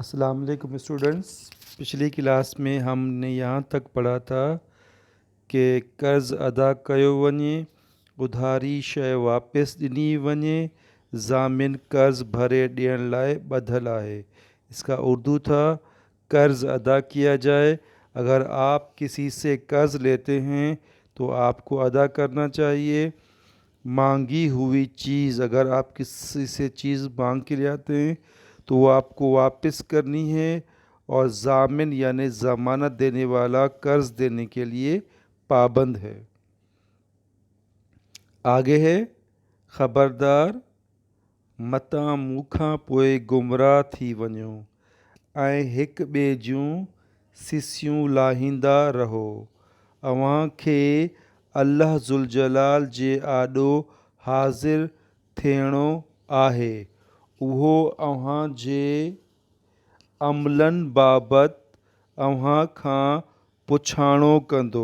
السلام علیکم اسٹوڈنٹس، پچھلی کلاس میں ہم نے یہاں تک پڑھا تھا کہ قرض ادا کयो वञे، उधारी शइ वापसि ॾिनी वञे، ज़ामिन कर्ज़ भरे ॾियण लाइ ॿधल आहे۔ اس کا اردو تھا قرض ادا کیا جائے۔ اگر آپ کسی سے قرض لیتے ہیں تو آپ کو ادا کرنا چاہیے۔ مانگی ہوئی چیز، اگر آپ کسی سے چیز مانگ کے لے آتے ہیں تو وہ آپ کو واپس کرنی ہے، اور ضامن یعنی ضمانت دینے والا قرض دینے کے لیے پابند ہے۔ آگے ہے خبردار متاں موکھاں پوئے گمراہ تھی ونجو، ऐं हिक ॿिए जूं सिसियूं लाहींदा रहो। अव्हां खे अल्लाह ज़ुल जलाल जे आॾो हाज़िर थियणो आहे। उहो अव्हां जे अमलनि बाबति अव्हां खां पुछाणो कंदो।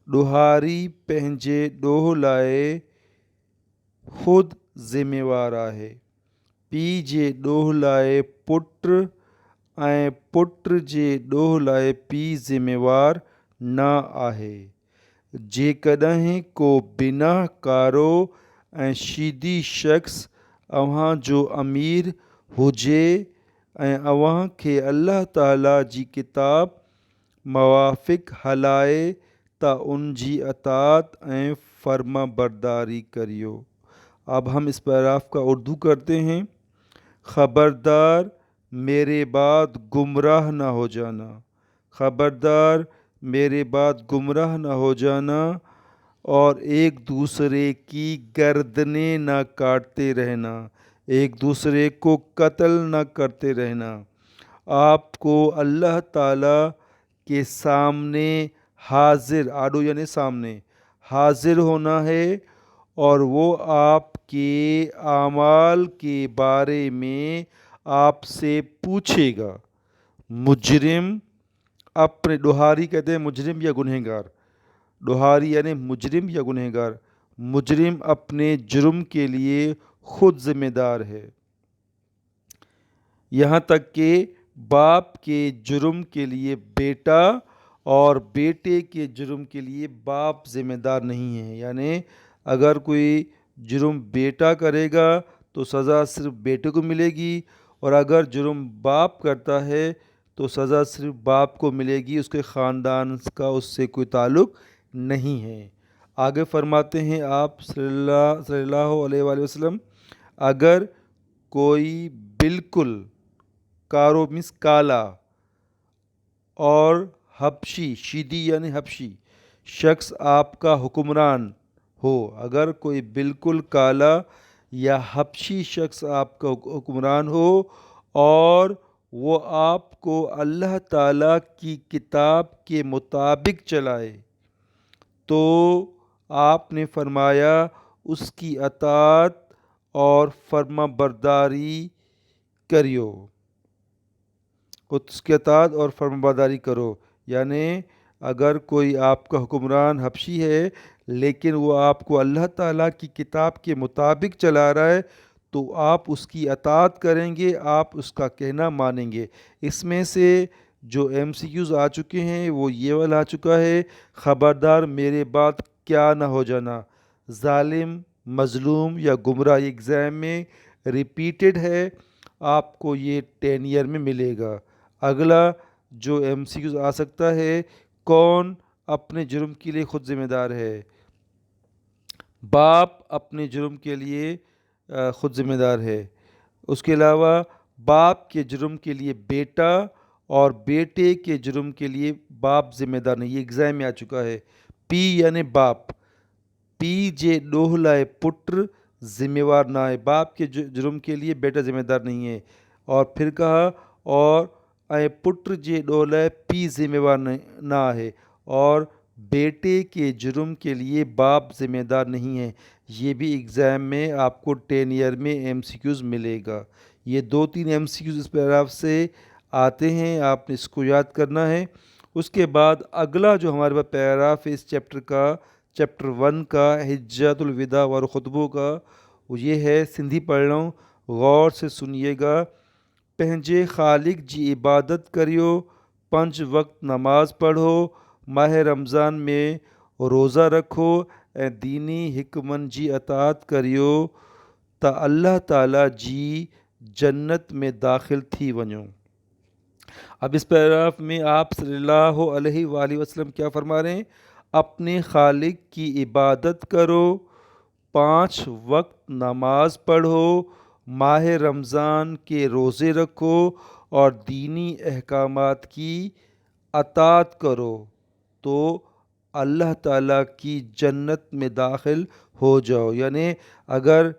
ॾोहारी पंहिंजे ॾोह लाइ ख़ुदि ज़िम्मेवार आहे। पीउ जे ॾोह लाइ पुट ऐं पुट जे ॾोह लाइ पीउ ज़िम्मेवार न आहे। जेकॾहिं को बिनाह कारो ऐं शीदी शख़्स अव्हां जो अमीर हुजे ऐं अव्हां खे अल्लाह ताला जी किताब मुवाफ़िक़ हलाए त उन जी अताअत ऐं फर्मा बरदारी करियो۔ اب ہم اس پیراگراف کا اردو کرتے ہیں۔ خبردار میرے بعد گمراہ نہ ہو جانا، خبردار میرے بعد گمراہ نہ ہو جانا، اور ایک دوسرے کی گردنیں نہ کاٹتے رہنا، ایک دوسرے کو قتل نہ کرتے رہنا۔ آپ کو اللہ تعالیٰ کے سامنے حاضر، آڈو یعنی سامنے، حاضر ہونا ہے، اور وہ آپ کے اعمال کے بارے میں آپ سے پوچھے گا۔ مجرم اپنے، ڈوہاری کہتے ہیں مجرم یا گنہگار، ڈوہاری یعنی مجرم یا گنہگار، مجرم اپنے جرم کے لیے خود ذمہ دار ہے، یہاں تک کہ باپ کے جرم کے لیے بیٹا اور بیٹے کے جرم کے لیے باپ ذمہ دار نہیں ہے۔ یعنی اگر کوئی جرم بیٹا کرے گا تو سزا صرف بیٹے کو ملے گی، اور اگر جرم باپ کرتا ہے تو سزا صرف باپ کو ملے گی، اس کے خاندان کا اس سے کوئی تعلق نہیں ہے۔ آگے فرماتے ہیں آپ صلی اللہ علیہ وآلہ وسلم، اگر کوئی بالکل کارو مینس کالا اور حبشی، شیدی یعنی حبشی شخص آپ کا حکمران ہو، اگر کوئی بالکل کالا یا حبشی شخص آپ کا حکمران ہو اور وہ آپ کو اللہ تعالیٰ کی کتاب کے مطابق چلائے، تو آپ نے فرمایا اس کی اطاعت اور فرما برداری کریو، اس کی اطاعت اور فرما برداری کرو۔ یعنی اگر کوئی آپ کا حکمران حبشی ہے لیکن وہ آپ کو اللہ تعالیٰ کی کتاب کے مطابق چلا رہا ہے تو آپ اس کی اطاعت کریں گے، آپ اس کا کہنا مانیں گے۔ اس میں سے جو ایم سی کیوز آ چکے ہیں وہ یہ والا آ چکا ہے، خبردار میرے بعد کیا نہ ہو جانا۔ ظالم، مظلوم یا گمراہ، یہ ایگزام میں ریپیٹڈ ہے، آپ کو یہ 10 ایئر میں ملے گا۔ اگلا جو ایم سی کیوز آ سکتا ہے، کون اپنے جرم کے لیے خود ذمہ دار ہے؟ باپ اپنے جرم کے لیے خود ذمہ دار ہے۔ اس کے علاوہ باپ کے جرم کے لیے بیٹا اور بیٹے کے جرم کے لیے باپ ذمہ دار نہیں، یہ ایگزام میں آ چکا ہے۔ پی یعنی باپ، پی جے ڈوہ لائے پٹر ذمہ نہ ہے، باپ کے جرم کے لیے بیٹا ذمہ دار نہیں ہے۔ اور پھر کہا اور ऐं पुट जे ॾोह लाइ पीउ ज़िम्मेवार न आहे، اور بیٹے کے جرم کے لیے باپ ذمہ دار نہیں ہے۔ یہ بھی ایگزام میں آپ کو 10 ایئر میں ایم سی کیوز ملے گا۔ یہ 2-3 ایم سی کیوز اس پیراگراف سے آتے ہیں، آپ نے اس کو یاد کرنا ہے۔ اس کے بعد اگلا جو ہمارے پاس پیراگراف ہے اس چیپٹر کا، چیپٹر 1 کا، حجۃ الوداع اور خطبوں کا، وہ یہ ہے، سندھی پڑھ رہا ہوں، غور سے سنیے گا۔ पंहिंजे ख़ालिक जी इबादत करियो, 5 वक़्त नमाज़ पढ़ो, माह रमज़ान में रोज़ा रखो ऐं दीनी हिकमनि जी अताअत करियो त अल्लाह ताला जी जन्नत में दाख़िल थी वञो। अब इस पैराग्राफ में आप सल्लल्लाहु अलैहि वसल्लम क्या फरमा रहे हैं? अपने खालिक की इबादत करो, 5 वक्त नमाज पढ़ो, माह रमज़ान के रोज़े रखो और दीनी अहकामात की अताअत करो तो अल्लाह ताला की जन्नत में दाखिल हो जाओ। यानी अगर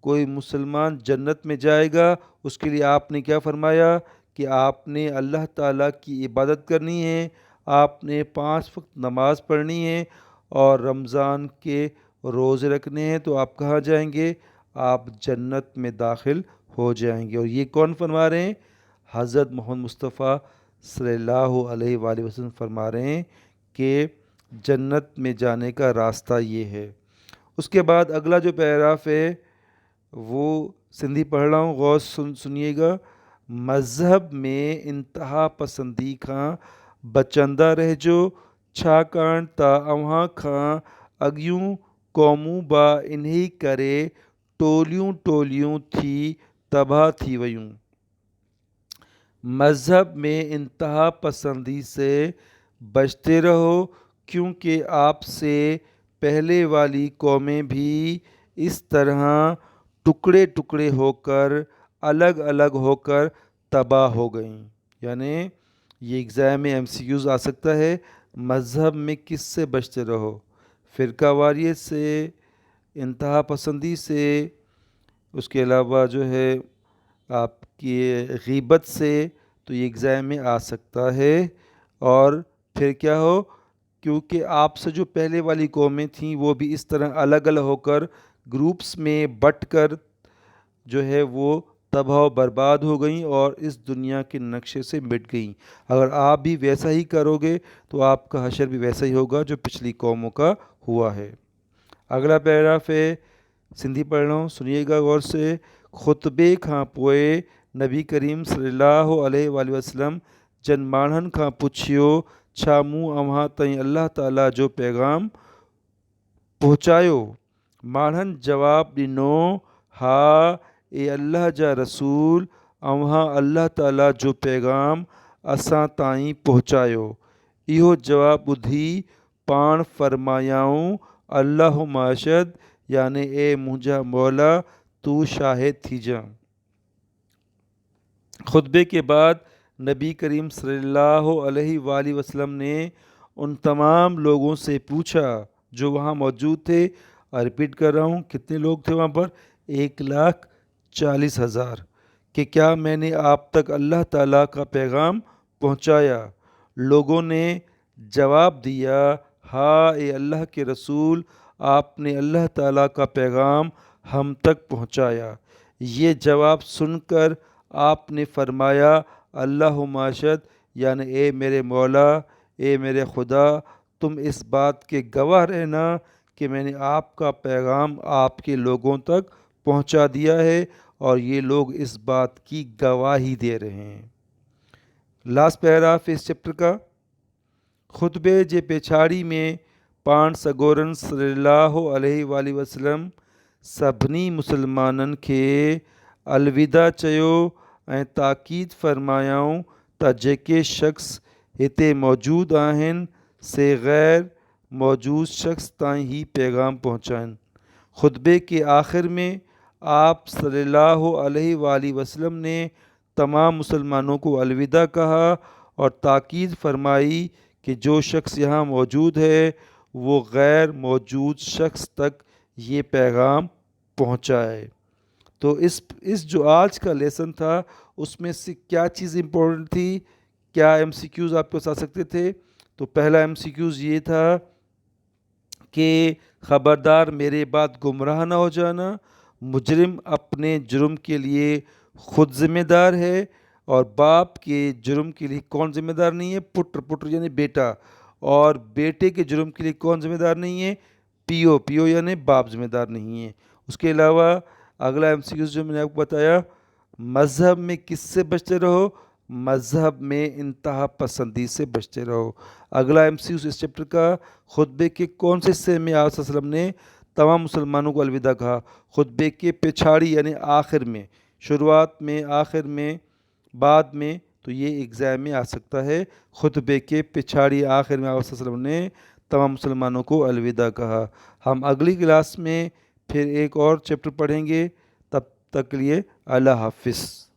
कोई मुसलमान जन्नत में जाएगा उसके लिए आपने क्या फरमाया कि आपने अल्लाह ताला की इबादत करनी है, आपने 5 वक्त नमाज पढ़नी है और रमज़ान के रोज़े रखने हैं, तो आप कहाँ जाएंगे? आप जन्नत में दाखिल हो जाएंगे। और ये कौन फरमा रहे हैं? हज़रत मोहम्मद मुस्तफ़ा सल्लल्लाहु अलैहि वसल्लम फरमा रहे हैं कि जन्नत में जाने का रास्ता ये है। उसके बाद अगला जो पैराग्राफ है वो सिंधी पढ़ रहा हूँ, गौर सुनिएगा। मज़हब में इंतहा पसंदी खां बचंदा रहिजो, छाकाणि त अव्हां खां अॻियूं क़ौमूं बि इन्ही करे टोलियूं टोलियूं थी तबाह थी वयूं। मज़हब में इंतहा पसंदी से बचते रहो, क्योंकि आपसे पहले वाली कौमें भी इस तरह टुकड़े टुकड़े होकर अलग अलग होकर तबाह हो गईं। यानी ये एग्ज़ाम में MCQs आ सकता है। मज़हब में किस से बचते रहो? फ़िरकावारियत से, इंतहा पसंदी से, उसके अलावा जो है आपकी ग़ीबत से, तो ये एग्ज़ाम में आ सकता है। और फिर क्या हो, क्योंकि आपसे जो पहले वाली कौमें थीं वो भी इस तरह अलग अलग होकर ग्रुप्स में बट कर जो है वो तबाह बर्बाद हो गई और इस दुनिया के नक्शे से मिट गई। अगर आप भी वैसा ही करोगे तो आपका हशर भी वैसा ही होगा जो पिछली कौमों का हुआ है। अगला पैराग्राफ है, सिंधी पढ़ रहा हूँ, सुनिएगा गौर से। खुतबे खां पोइ नबी करीम सल्लल्लाहु अलैहि वसल्लम जन माण्हुनि खां पुछियो, छा मूं अव्हां ताईं अल्लाह ताला जो पैगाम पहुचायो? माण्हुनि जवाबु ॾिनो, हा ए अल्लाह जा रसूल, अव्हां अल्लाह ताला जो पैगाम असां ताईं पहुचायो। इहो जवाबु ॿुधी पाण फरमायाऊं, अल्लाहुम्मा अशहद, यानी ए मुंहिंजा मौला तू शाहिद थी जा। खुतबे के बाद नबी करीम सल्लल्लाहु अलैहि वसल्लम ने उन तमाम लोगों से पूछा जो वहाँ मौजूद थे। और रिपीट कर रहा हूँ, कितने लोग थे वहाँ पर? 1,40,000। कि क्या मैंने आप तक अल्लाह ताला का पैगाम पहुँचाया? लोगों ने जवाब दिया, हाँ ए अल्लाह के रसूल, आपने अल्लाह ताला का पैगाम हम तक पहुँचाया। ये जवाब सुनकर आपने फरमाया, अल्लाहुम्मा अशहद, यानी ए मेरे मौला, ए मेरे खुदा, तुम इस बात के गवाह रहना कि मैंने आपका पैगाम आपके लोगों तक पहुंचा दिया है और ये लोग इस बात की गवाही दे रहे हैं। लास्ट पैराग्राफ इस चैप्टर का। खुतबे जे पेछाड़ी में पाण सगोरन सल्लल्लाहु अलैहि वसल्लम सभिनी मुसलमाननि खे अलविदा चयो ऐं ताक़ीद फरमायाऊं त जेके शख़्स हिते मौजूद आहिनि से गैर मौजूद शख्स ताईं ही पैगाम पहुँचाएं। खुतबे के आखिर में आप सल्लल्लाहु अलैहि वसल्लम ने तमाम मुसलमानों को अलविदा कहा और ताकीद फरमाई कि जो शख्स यहाँ मौजूद है वो गैर मौजूद शख्स तक ये पैगाम पहुँचाए। तो इस जो आज का लेसन था उसमें से क्या चीज़ इम्पोर्टेंट थी, क्या MCQs आपके पास आ सकते थे? तो पहला MCQs ये था कि ख़बरदार मेरे बाद गुमराह ना हो जाना, मुजरिम अपने जुर्म के लिए ख़ुद ज़िम्मेदार है और बाप के जुर्म के लिए कौन ज़िम्मेदार नहीं है? पुत्र, पुत्र यानी बेटा, और बेटे के जुर्म के लिए कौन ज़िम्मेदार नहीं है? पियो, पियो यानी बाप ज़िम्मेदार नहीं है। उसके अलावा अगला MCQs जो मैंने आपको बताया, مذہب میں کس سے بچتے رہو؟ مذہب میں انتہا پسندی سے بچتے رہو۔ اگلا MCQ اس چیپٹر کا، خطبے کے کون سے حصے میں آپ صلی اللہ علیہ وسلم نے تمام مسلمانوں کو الوداع کہا؟ خطبے کے پچھاڑی یعنی آخر میں، شروعات میں، آخر میں، بعد میں، تو یہ ایگزام میں آ سکتا ہے۔ خطبے کے پچھاڑی آخر میں آپ صلی اللہ علیہ وسلم نے تمام مسلمانوں کو الوداع کہا۔ ہم اگلی کلاس میں پھر ایک اور چیپٹر پڑھیں گے، تب تک کے لیے اللہ حافظ۔